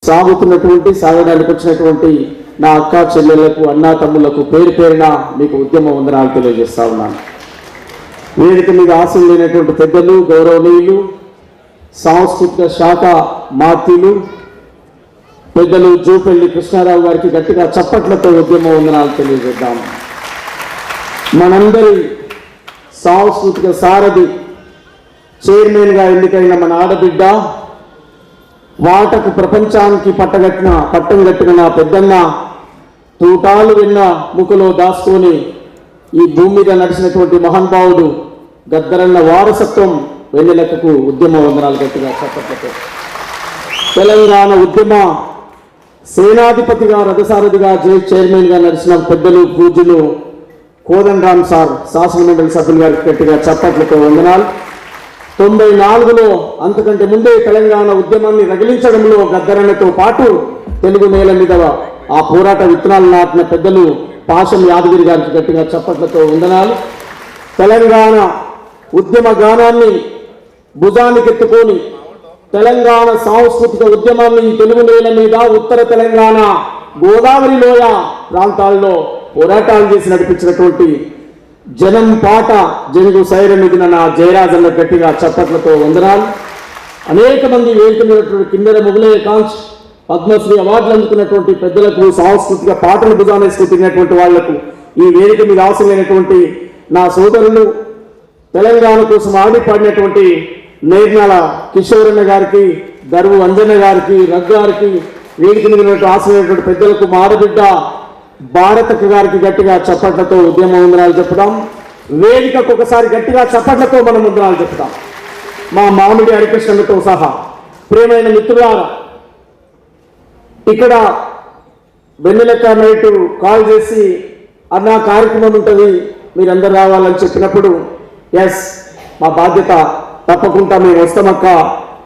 సాగడానికి వచ్చినటువంటి నా అక్క చెల్లెళ్లకు అన్నా తమ్ముళ్లకు పేరు పేరున మీకు ఉద్యమ వందనాలు తెలియజేస్తా ఉన్నాను. వేదిక మీద ఆశలు లేనటువంటి పెద్దలు, గౌరవనీయులు, సాంస్కృతిక శాఖ మాత్యులు పెద్దలు జూపల్లి కృష్ణారావు గారికి గట్టిగా చప్పట్లతో ఉద్యమ వందనాలు తెలియజేద్దాం. మనందరి సాంస్కృతిక సారథి, చైర్మన్గా ఎన్నికైన మన ఆడబిడ్డ, వాటకు ప్రపంచానికి పట్టం కట్టిన నా పెద్దన్న, తూటాలు విన్న ముఖలో దాచుకొని ఈ భూమి మీద నడిచినటువంటి మహానుభావుడు గద్దరన్న వారసత్వం వెన్నెలెక్కకు ఉద్యమ వందనాలు గట్టిగా చప్పట్లతో. తెలంగాణ ఉద్యమ సేనాధిపతిగా, రథసారథిగా, చైర్మన్గా నడిచిన పెద్దలు పూజ్యులు కోదండరామ్ సార్, శాసనమండలి సభ్యులు గారికి గట్టిగా చప్పట్లతో వందనాలు. 94లో అంతకంటే ముందే తెలంగాణ ఉద్యమాన్ని రగిలించడంలో గద్దరన్నతో పాటు తెలుగు నేల మీద ఆ పోరాట విత్తనాలు నాటిన పెద్దలు పాషం యాదగిరి గారికి గట్టిగా చప్పట్లతో వందనాలు. తెలంగాణ ఉద్యమ గానాన్ని భుజానికెత్తుకొని తెలంగాణ సాంస్కృతిక ఉద్యమాన్ని తెలుగు నేల మీద ఉత్తర తెలంగాణ గోదావరి లోయ ప్రాంతాల్లో పోరాటాలు చేసి నడిపించినటువంటి జనం పాట జంగు సైరమిదిన నా జయరాజన్న గట్టిగా చప్పట్లతో వందనాలు. అనేక మంది వేడుకున్నటువంటి కిన్నెర మొగలయ్య కాంచ్ పద్మశ్రీ అవార్డులు అందుకున్నటువంటి పెద్దలకు, సాంస్కృతిక పాటలు భుజానేసుకుంటున్నటువంటి వాళ్లకు, ఈ వేదిక మీద అవసరమైనటువంటి నా సోదరులు, తెలంగాణ కోసం ఆడి పాడినటువంటి నేర్నాల కిషోరన్న గారికి, దరువు అంజన్న గారికి, రగ్గారికి, వేదిక మీద ఆశమైనటువంటి పెద్దలకు, మారబిడ్డ భారతక గారికి గట్టిగా చప్పట్లతో ఉద్యమ వందనాలు చెప్పుదాం. వేదికకు ఒకసారి గట్టిగా చప్పట్లతో మనం వందనాలు చెప్పుదాం. మా మామిడి హరికృష్ణతో సహా ప్రియమైన మిత్రులారా, ఇక్కడ వెన్నెలెక్క నైట్ కాల్ చేసి అన్న కార్యక్రమం ఉంటుంది మీరందరూ రావాలని చెప్పినప్పుడు ఎస్ మా బాధ్యత, తప్పకుండా మేము వస్తామక్క,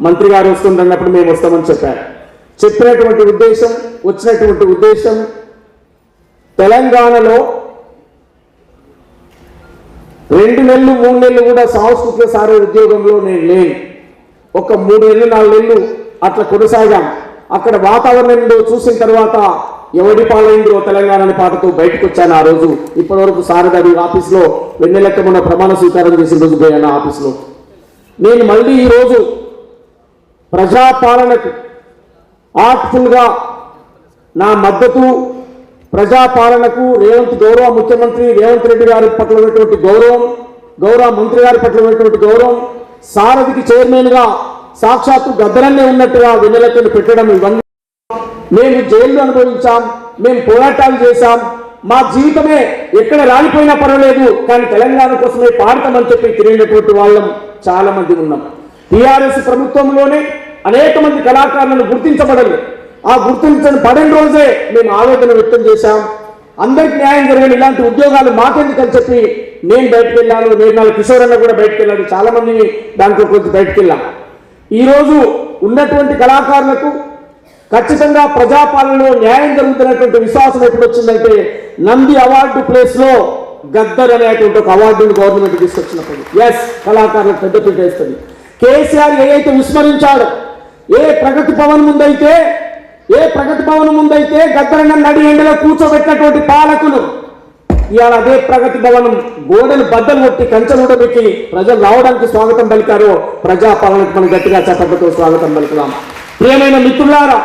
మంత్రి గారు వస్తుందన్నప్పుడు మేము వస్తామని చెప్పారు. వచ్చినటువంటి ఉద్దేశం తెలంగాణలో 2 నెలలు 3 నెలలు కూడా సాంస్కృతిక సారే ఉద్యోగంలో నేను లేను. ఒక 3 నెలలు 4 నెలలు అట్లా కొనసాగాం. అక్కడ వాతావరణంలో చూసిన తర్వాత ఎవడి పాలైందో తెలంగాణ పాటతో బయటకు వచ్చాను. ఆ రోజు ఇప్పటివరకు సారథి ఆఫీస్లో వెన్నెలెక్క మొన్న ప్రమాణ స్వీకారం చేసిన రోజు పోయాను ఆఫీస్లో. నేను మళ్ళీ ఈరోజు ప్రజాపాలనకు ఆర్ట్ఫుల్గా నా మద్దతు, ప్రజాపాలనకు గౌరవ ముఖ్యమంత్రి రేవంత్ రెడ్డి గారి పట్ల ఉన్నటువంటి గౌరవం, గౌరవ మంత్రి గారి పట్ల ఉన్నటువంటి గౌరవం, సారథికి చైర్మన్గా సాక్షాత్తు గద్దరన్నే ఉన్నట్టుగా వెన్నెలెక్కను పెట్టడం, ఇవన్నీ మేము జైల్లో అనుభవించాం, మేము పోరాటాలు చేశాం. మా జీవితమే ఎక్కడ రాలిపోయినా పర్వాలేదు కానీ తెలంగాణ కోసమే పాడతామని చెప్పి తిరిగినటువంటి వాళ్ళం చాలా మంది ఉన్నాం. టీఆర్ఎస్ ప్రభుత్వంలోనే అనేక మంది కళాకారులను గుర్తించబడలేదు. ఆ గుర్తించబడిన రోజే మేము ఆవేదన వ్యక్తం చేశాం. అందరికి న్యాయం జరగని ఇలాంటి ఉద్యోగాలు మాకెందుకని చెప్పి నేను బయటకు వెళ్ళాను, నేర్నాల కిషోరన్న కూడా బయటకు వెళ్ళాను, చాలా మంది దాంట్లో కొంచెం బయటకు వెళ్ళాం. ఈరోజు ఉన్నటువంటి కళాకారులకు ఖచ్చితంగా ప్రజాపాలనలో న్యాయం జరుగుతున్నటువంటి విశ్వాసం ఎప్పుడు వచ్చిందంటే నంది అవార్డు ప్లేస్లో గద్దర్ అనేటువంటి ఒక అవార్డును గవర్నమెంట్ తీసుకొచ్చినప్పుడు ఎస్ కళాకారులకు పెద్దపీట వేస్తుంది. కేసీఆర్ ఏదైతే విస్మరించాడో, ఏ ప్రగతి భవన్ ముందైతే గద్దరన్న నడి ఎండలో కూర్చోబెట్టినటువంటి పాలకులు ఇవాళ అదే ప్రగతి భవనం గోడలు బద్దలు కొట్టి కంచెలు పెట్టి ప్రజలు రావడానికి స్వాగతం పలికారో ప్రజాపాలనకు మనం గట్టిగా చప్పట్లతో స్వాగతం పలుకుదాం. ప్రియమైన మిత్రులారా,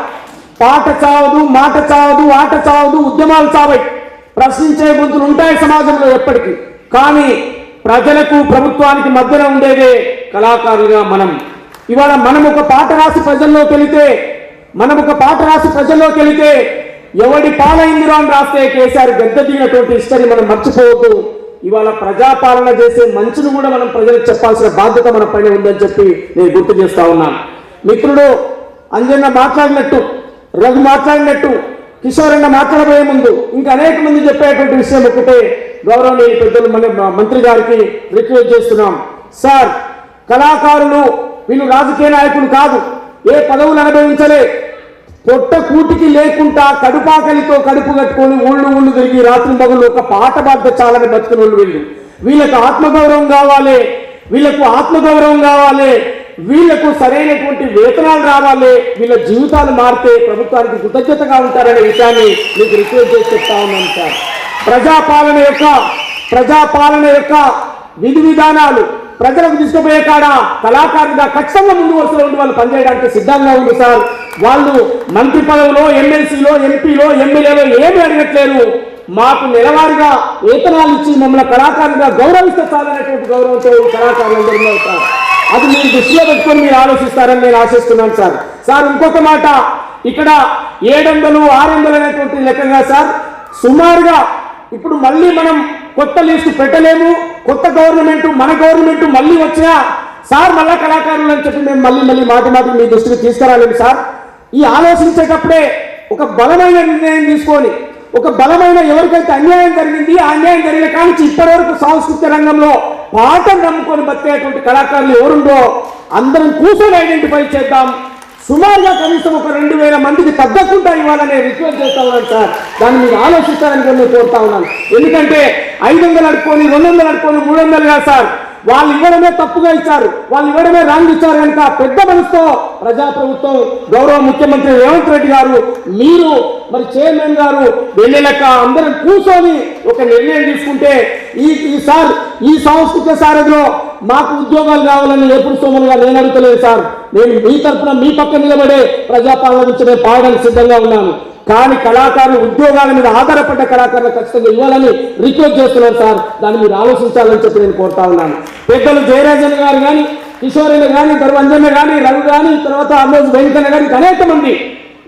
పాట చావదు, మాట చావదు, ఆట చావదు, ఉద్యమాలు చావై, ప్రశ్నించే గొంతులు ఉంటాయి సమాజంలో ఎప్పటికీ. కానీ ప్రజలకు ప్రభుత్వానికి మధ్యన ఉండేదే కళాకారులుగా మనం. ఇవాళ మనం ఒక పాట రాసి ప్రజల్లోకి వెళితే ఎవడి పాలైందిరో అని రాస్తే కేసీఆర్ గద్దె దిగినటువంటి హిస్టరీ మనం మర్చిపోవద్దు. ఇవాళ ప్రజాపాలన చేసే మంచిని కూడా మనం ప్రజలకు చెప్పాల్సిన బాధ్యత మన పైన ఉందని చెప్పి నేను గుర్తు చేస్తా ఉన్నాను. మిత్రుడు అంజన్న మాట్లాడినట్టు, రఘు మాట్లాడినట్టు, కిషోరన్న మాట్లాడబోయే ముందు ఇంకా అనేక మంది చెప్పేటువంటి విషయం ఒకటే, గౌరవనీయ పెద్దలు మన మంత్రి గారికి రిక్వెస్ట్ చేస్తున్నాం. సార్, కళాకారులు వీళ్ళు రాజకీయ నాయకులు కాదు, ఏ పదవులు అనుభవించలే, పొట్ట కూటికి లేకుండా కడుపాకలితో కడుపు కట్టుకొని ఊళ్ళు తిరిగి రాత్రి పగలు ఒక పాట బాధ్యత చాలని బతుకుని వీళ్ళు. వీళ్ళకు ఆత్మగౌరవం కావాలి, వీళ్లకు సరైనటువంటి వేతనాలు రావాలి, వీళ్ళ జీవితాలు మారితే ప్రభుత్వానికి కృతజ్ఞతగా ఉంటారనే విషయాన్ని మీకు రిక్వెస్ట్ చేసి చెప్తా ఉన్నాను సార్. ప్రజాపాలన యొక్క విధి విధానాలు ప్రజలకు తీసుకుపోయే కాడ కళాకారులుగా ఖచ్చితంగా ముందు వరుసలో ఉండి వాళ్ళు పనిచేయడానికి సిద్ధంగా ఉంది సార్. వాళ్ళు మంత్రి పదవిలో, ఎమ్మెల్సీలో, ఎంపీలో, ఎమ్మెల్యేలో ఏమీ అడగట్లేరు. మాకు నెలవారీగా వేతనాలు ఇచ్చి మమ్మల్ని కళాకారులుగా గౌరవిస్తే చాలనేటువంటి గౌరవంతో కళాకారులందరూ ఉన్నారు సార్. అది మీరు దృష్టిలో పెట్టుకొని మీరు ఆలోచిస్తారని నేను ఆశిస్తున్నాను సార్. సార్ ఇంకొక మాట, ఇక్కడ 700, 600 అనేటువంటి లెక్కగా సార్ సుమారుగా ఇప్పుడు మళ్ళీ మనం కొత్త లిస్టు పెట్టలేము. కొత్త గవర్నమెంట్, మన గవర్నమెంట్ మళ్ళీ వచ్చినా సార్ మళ్ళా కళాకారులు అని చెప్పి మేము మళ్ళీ మాటి మీ దృష్టికి తీసుకురాలేము సార్. ఈ ఆలోచించేటప్పుడే ఒక బలమైన నిర్ణయం తీసుకొని, ఒక బలమైన ఎవరికైతే అన్యాయం జరిగింది, ఆ అన్యాయం జరిగిన కానీ ఇప్పటివరకు సాంస్కృతిక రంగంలో పాటను నమ్ముకొని బతికేటువంటి కళాకారులు ఎవరుండో అందరం కూర్చొని ఐడెంటిఫై చేద్దాం. సుమారుగా కనీసం ఒక 2000 మందికి తగ్గకుండా ఇవ్వాలనే రిక్వెస్ట్ చేస్తా ఉన్నాను సార్. దాన్ని మీరు ఆలోచిస్తారని నేను కోరుతా ఉన్నాను. ఎందుకంటే 500 అడుకొని, 200 అడుకొని, 300 కాదు సార్. వాళ్ళు ఇవ్వడమే తప్పుగా ఇచ్చారు, వాళ్ళు ఇవ్వడమే రాంగ్ ఇచ్చారు కనుక పెద్ద మనసుతో ప్రజాప్రభుత్వం, గౌరవ ముఖ్యమంత్రి రేవంత్ రెడ్డి గారు, మీరు మరి చైర్మన్ గారు వెళ్ళలేక అందరం కూర్చొని ఒక నిర్ణయం తీసుకుంటే ఈ సాంస్కృతిక సారథిలో మాకు ఉద్యోగాలు కావాలని ఎప్పుడు సోమలుగా నేను అడుగుతలేదు సార్. నేను మీ తరఫున మీ పక్క నిలబడే ప్రజాపాలన గురించి నేను పాడడానికి సిద్ధంగా ఉన్నాను. కానీ కళాకారులు ఉద్యోగాల మీద ఆధారపడ్డ కళాకారులు ఖచ్చితంగా ఇవ్వాలని రిక్వెస్ట్ చేస్తున్నారు సార్. దాన్ని మీరు ఆలోచించాలని చెప్పి నేను కోరుతా ఉన్నాను. పెద్దలు జయరాజన్ గారు కానీ, కిషోరయ్య కానీ, ధర్మంజన్న కానీ, రవి కానీ, తర్వాత అమోజ్ వెంకన్న కానీ అనేక మంది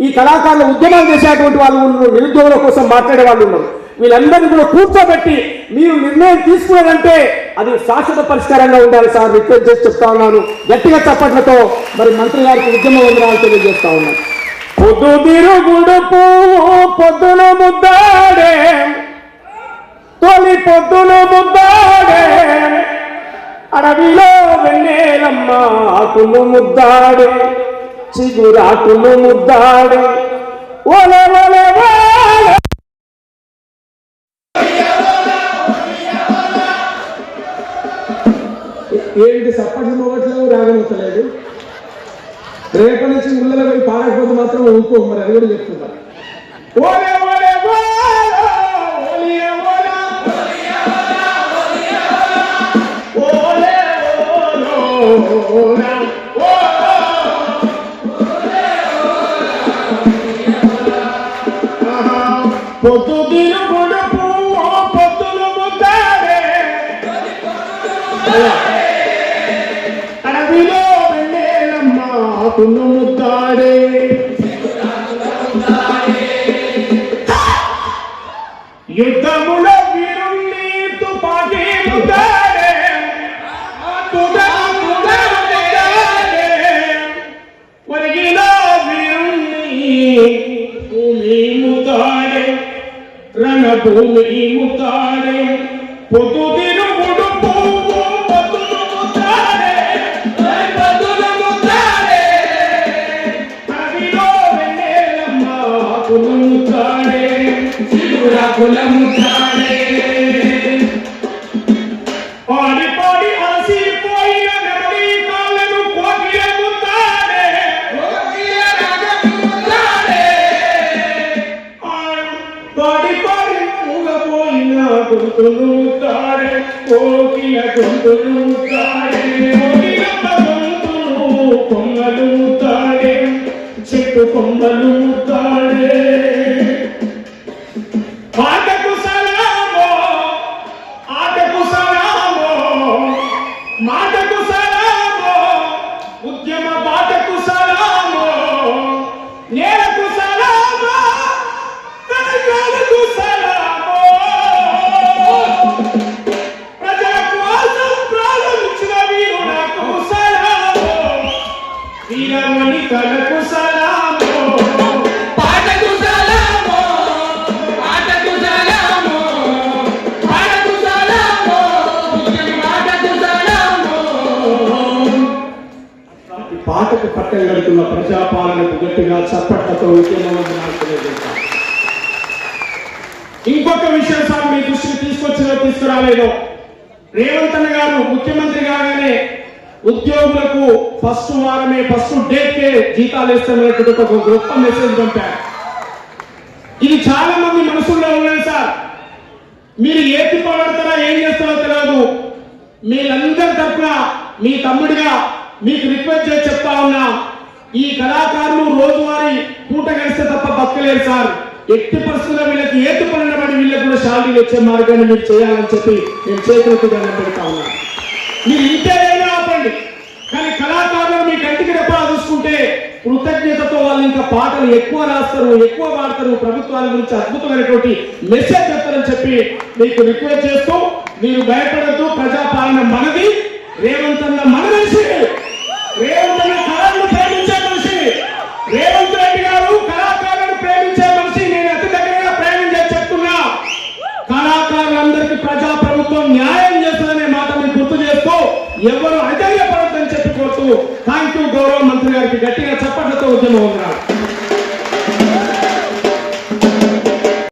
ఈ కళాకారులు ఉద్యమాలు చేసేటువంటి వాళ్ళు ఉన్నారు, నిరుద్యోగుల కోసం మాట్లాడే వాళ్ళు ఉన్నారు. వీళ్ళందరినీ కూడా కూర్చోబెట్టి మీరు నిర్ణయం తీసుకున్నారంటే అది శాశ్వత పరిష్కారంగా ఉండాలి సార్. రిక్వెస్ట్ చేసి చెప్తా ఉన్నాను గట్టిగా చప్పట్లతో. మరి మంత్రి గారికి ఉద్యమ వందనాలు తెలియజేస్తా ఉన్నాను. పొద్దు తిరుగుడు పువ్వు పొద్దున ముద్దాడే, తొలి పొద్దున ముద్దాడే, అడవిలో వెన్నెలమ్మ ఆకులు ముద్దాడే, చిగురాకులు ముద్దాడే, ఓలే ఓలే ఓలే. ఏంటి సప్పటి మొగట్లేవు, రాగమవుతలేదు. రేపటి నుంచి ముళ్ళలో పోయి పాడకపోతే మాత్రం ఊరుకో, మరి అది కూడా చెప్తున్నారు. ఓలే ఓలే పొద్దు తిరుగుడు పువ్వు పొద్దులు ముద్దాడే, అడవిలో వెన్నెలమ్మ ఆకులు ముద్దాడే, యుద్ధములో వీరుణ్ణి తుపాకీ ముద్దాడే, ఒరిగిలో వీరుణ్ణి భూమి ముద్దాడే, రణభూమి ముద్దాడే, పొద్దు తిరుగుడు పువ్వు పొద్దులు ముద్దాడే, పొద్దులు ముద్దాడే, అడవిలో వెన్నెలమ్మ ఆకులు ముద్దాడే, చిగురాకుల ముద్దాడే. పాడి పాడి అలసిపోయిన నెమలి కాళ్ళను కోకిల ముద్దాడే, కోకిల రాగము ముద్దాడే, పాడి పాడి మూగపోయిన గొంతులు ముద్దాడే, కోకిల గొంతులు ముద్దాడే, కోకిలమ్మ గొంతులు కొమ్మలు ముద్దాడే, చెట్టు కొమ్మలు ముద్దాడే. ఆటకు సలామో, ఆటకు సలామో, మాటకు సలామో, ఉద్యమ బాటకు సలామో, నేలకు సలామో, తెలంగాణకు సలామో, ప్రజల కోసం ప్రారంభించిన వీరులకు సలామో, వీరమణి కలకు సలామో, పాటకు సలామో, ఆటకు సలామో, పాటకు సలామో, మాటకు సలామో. ఈ పాటకు పట్టం కడుతున్న ప్రజాపాలనకు గట్టిగా చప్పట్లతో ఉద్యమం తెలియజేస్తాం. ఇంకొక విషయం సార్ మీ దృష్టికి తీసుకొచ్చినా తీసుకురాలేదో, రేవంత్ అన్న గారు ముఖ్యమంత్రి కాగానే ఉద్యోగులకు ఫస్ట్ వారమే ఫస్ట్ డేట్కే జీతాలు ఇస్తామనేటువంటి ఒక గొప్ప మెసేజ్ పంపారు. ఇది చాలా మంది మనసుల్లో ఉన్నది సార్. మీరు ఏ తిప్పబడతారా ఏం చేస్తారో తెలియదు. మీరందరి తరఫున మీ తమ్ముడిగా మీకు రిక్వెస్ట్ చేసి చెప్తా ఉన్నా, ఈ కళాకారులు రోజువారీ పూట కలిస్తే తప్ప బతకలేరు సార్. ఎట్టి పరిస్థితుల్లో వీళ్ళకి ఏటు పడినబడి వీళ్ళకి కూడా శాలరీలు వచ్చే మార్గాన్ని మీరు చేయాలని చెప్పి నేను చేతులెత్తుగా పెడతా ఉన్నా. మీరు ఇంకేదైనా ఆపండి, కానీ కళాకారులు మీ కంటికి రెప్పలా చూసుకుంటే కృతజ్ఞతతో వాళ్ళు ఇంకా పాటలు ఎక్కువ రాస్తారు, ఎక్కువ పాడతారు, ప్రభుత్వాల గురించి అద్భుతమైనటువంటి మెసేజ్ చెప్తారని చెప్పి మీకు రిక్వెస్ట్ చేస్తూ, మీరు భయపడద్దు. ప్రజాపాలన మనది. రేవంత్ అన్న మన మనిషి. రేవంత్ అన్న కళలను ప్రేమించే మనిషి. రేవంత్ రెడ్డి గారు కళాకారులను ప్రేమించే మనిషి. నేను అతి దగ్గరగా ప్రేమం చేసి చెప్తున్నా, కళాకారులందరికీ ప్రజా ప్రభుత్వం న్యాయం చేస్తుందనే మాట మీకు గుర్తు చేస్తూ ఎవరు అధైర్యపడద్దని చెప్పి కోరుతూ థ్యాంక్ యూ. గౌరవ మంత్రి గారికి గట్టిగా చప్పట్లతో ఉద్యమం